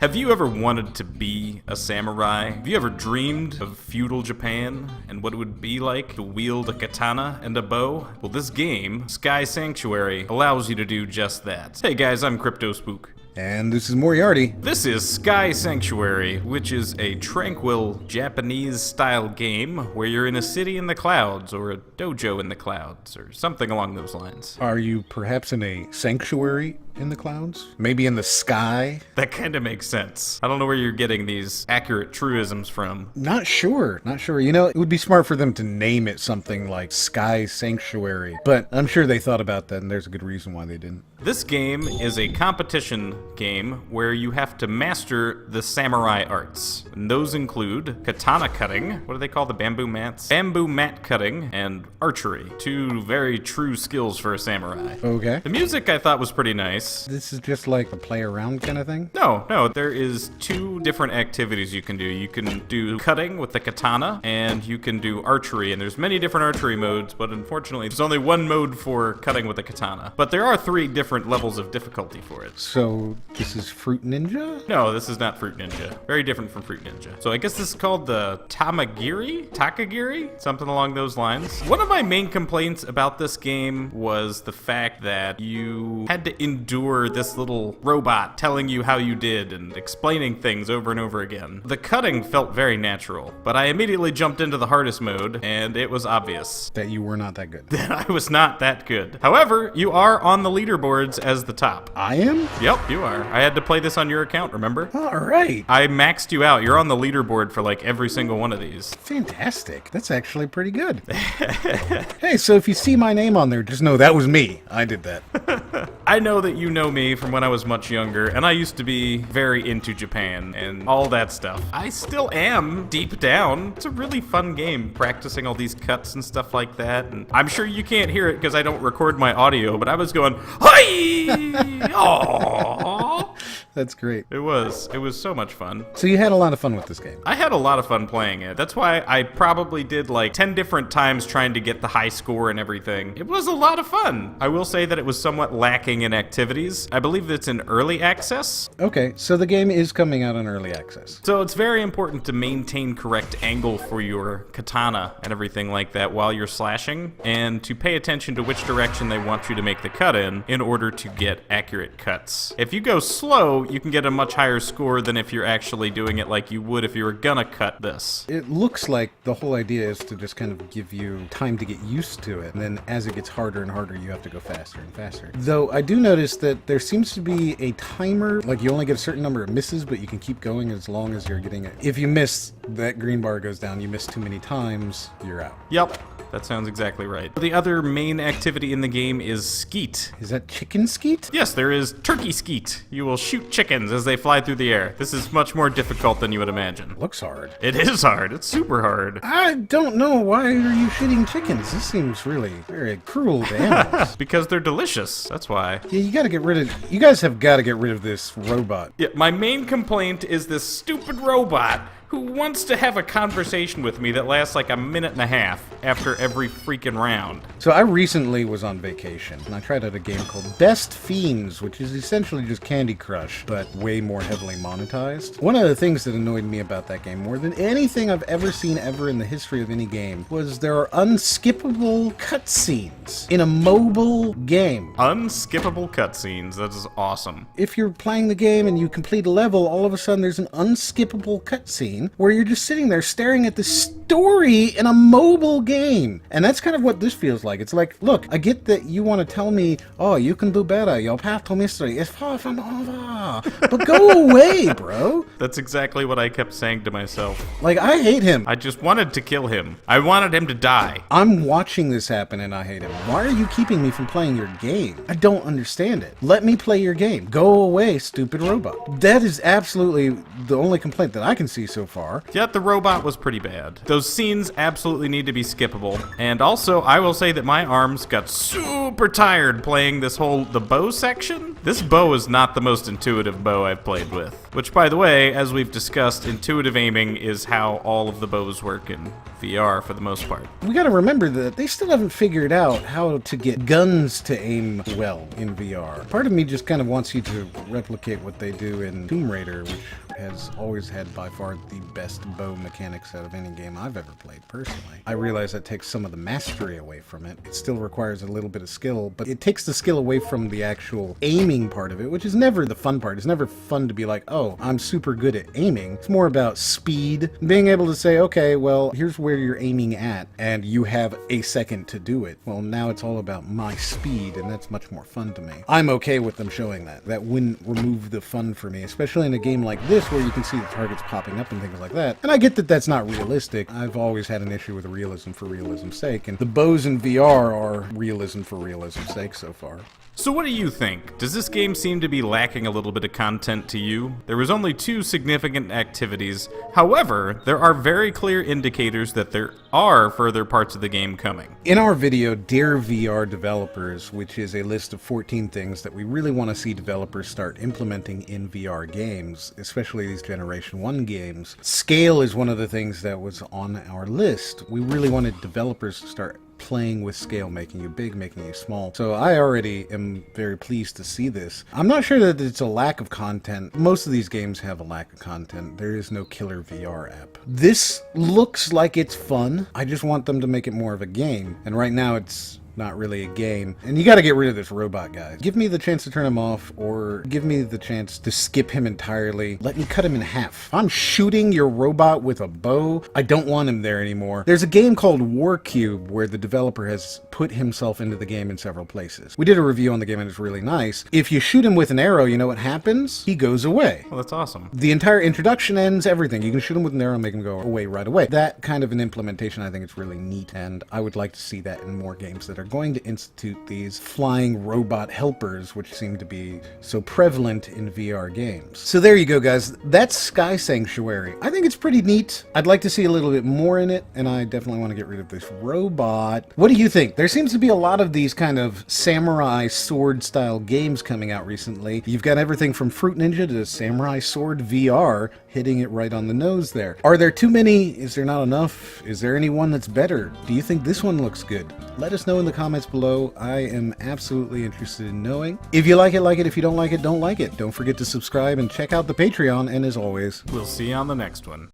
Have you ever wanted to be a samurai? Have you ever dreamed of feudal Japan and what it would be like to wield a katana and a bow? Well, this game, Sky Sanctuary, allows you to do just that. Hey guys, I'm Crypto Spook. And this is Moriarty. This is Sky Sanctuary, which is a tranquil Japanese-style game where you're in a city in the clouds, or a dojo in the clouds, or something along those lines. Are you perhaps in a sanctuary in the clouds? Maybe in the sky? That kind of makes sense. I don't know where you're getting these accurate truisms from. Not sure. You know, it would be smart for them to name it something like Sky Sanctuary, but I'm sure they thought about that and there's a good reason why they didn't. This game is a competition game where you have to master the samurai arts. And those include katana cutting, what do they call the bamboo mats? Bamboo mat cutting, and archery. Two very true skills for a samurai. Okay. The music I thought was pretty nice. This is just like a play around kind of thing? No, there is two different activities you can do. You can do cutting with the katana, and you can do archery, and there's many different archery modes, but unfortunately there's only one mode for cutting with the katana. But there are three different levels of difficulty for it. So this is Fruit Ninja? No, this is not Fruit Ninja. Very different from Fruit Ninja. So I guess this is called the Takagiri? Something along those lines. One of my main complaints about this game was the fact that you had to endure this little robot telling you how you did and explaining things over and over again. The cutting felt very natural, but I immediately jumped into the hardest mode, and it was obvious that you were not that good. That I was not that good. However, you are on the leaderboards as the top. I am? Yep, you are. I had to play this on your account, remember? All right. I maxed you out. You're on the leaderboard for like every single one of these. Fantastic. That's actually pretty good. Hey, so if you see my name on there, just know that was me. I did that. I know that you know me from when I was much younger, and I used to be very into Japan and all that stuff. I still am, deep down. It's a really fun game, practicing all these cuts and stuff like that. And I'm sure you can't hear it because I don't record my audio, but I was going, hi! Aww! That's great. It was so much fun. So you had a lot of fun with this game. I had a lot of fun playing it. That's why I probably did like 10 different times trying to get the high score and everything. It was a lot of fun. I will say that it was somewhat lacking in activities. I believe it's in early access. Okay, so the game is coming out in early access. So it's very important to maintain correct angle for your katana and everything like that while you're slashing, and to pay attention to which direction they want you to make the cut in order to get accurate cuts. If you go slow, you can get a much higher score than if you're actually doing it like you would if you were gonna cut this. It looks like the whole idea is to just kind of give you time to get used to it, and then as it gets harder and harder, you have to go faster and faster. Though I do notice that there seems to be a timer, like you only get a certain number of misses, but you can keep going as long as you're getting it. If you miss, that green bar goes down. You miss too many times, you're out. Yep. That sounds exactly right. The other main activity in the game is skeet. Is that chicken skeet? Yes, there is turkey skeet. You will shoot chickens as they fly through the air. This is much more difficult than you would imagine. Looks hard. It is hard. It's super hard. I don't know. Why are you shooting chickens? This seems really very cruel to animals. Because they're delicious. That's why. Yeah, you guys have got to get rid of this robot. Yeah, my main complaint is this stupid robot who wants to have a conversation with me that lasts like a minute and a half after every freaking round. So I recently was on vacation, and I tried out a game called Best Fiends, which is essentially just Candy Crush, but way more heavily monetized. One of the things that annoyed me about that game, more than anything I've ever seen ever in the history of any game, was there are unskippable cutscenes in a mobile game. Unskippable cutscenes. That is awesome. If you're playing the game and you complete a level, all of a sudden there's an unskippable cutscene where you're just sitting there staring at the story in a mobile game. And that's kind of what this feels like. It's like, look, I get that you want to tell me, oh, you can do better. Your path to mystery is far from over. But go away, bro. That's exactly what I kept saying to myself. Like, I hate him. I just wanted to kill him. I wanted him to die. I'm watching this happen and I hate him. Why are you keeping me from playing your game? I don't understand it. Let me play your game. Go away, stupid robot. That is absolutely the only complaint that I can see so far. Yet the robot was pretty bad. Those scenes absolutely need to be skippable. And also, I will say that my arms got super tired playing the bow section. This bow is not the most intuitive bow I've played with. Which, by the way, as we've discussed, intuitive aiming is how all of the bows work in VR for the most part. We gotta remember that they still haven't figured out how to get guns to aim well in VR. Part of me just kind of wants you to replicate what they do in Tomb Raider, which has always had by far the best bow mechanics out of any game I've ever played, personally. I realize that takes some of the mastery away from it. It still requires a little bit of skill, but it takes the skill away from the actual aiming part of it, which is never the fun part. It's never fun to be like, oh, I'm super good at aiming. It's more about speed, being able to say, okay, well, here's where you're aiming at, and you have a second to do it. Well, now it's all about my speed, and that's much more fun to me. I'm okay with them showing that. That wouldn't remove the fun for me, especially in a game like this where you can see the targets popping up and things like that. And I get that that's not realistic. I've always had an issue with realism for realism's sake, and the bows in VR are realism for realism's sake so far. So what do you think? Does this game seem to be lacking a little bit of content to you? There was only 2 significant activities. However, there are very clear indicators that there are further parts of the game coming. In our video, Dear VR Developers, which is a list of 14 things that we really want to see developers start implementing in VR games, especially these Generation 1 games, scale is one of the things that was on our list. We really wanted developers to start playing with scale, making you big, making you small. So I already am very pleased to see this. I'm not sure that it's a lack of content. Most of these games have a lack of content. There is no killer VR app. This looks like it's fun. I just want them to make it more of a game. And right now it's not really a game. And you gotta get rid of this robot guy. Give me the chance to turn him off, or give me the chance to skip him entirely. Let me cut him in half. If I'm shooting your robot with a bow, I don't want him there anymore. There's a game called Warcube where the developer has put himself into the game in several places. We did a review on the game and it's really nice. If you shoot him with an arrow, you know what happens? He goes away. Well, that's awesome. The entire introduction ends, everything. You can shoot him with an arrow and make him go away right away. That kind of an implementation, I think it's really neat, and I would like to see that in more games that are going to institute these flying robot helpers, which seem to be so prevalent in VR games. So there you go, guys. That's Sky Sanctuary. I think it's pretty neat. I'd like to see a little bit more in it, and I definitely want to get rid of this robot. What do you think? There seems to be a lot of these kind of samurai sword style games coming out recently. You've got everything from Fruit Ninja to Samurai Sword VR, hitting it right on the nose there. Are there too many? Is there not enough? Is there any one that's better? Do you think this one looks good? Let us know in the comments below. I am absolutely interested in knowing. If you like it, like it. If you don't like it, don't like it. Don't forget to subscribe and check out the Patreon, and as always, We'll see you on the next one.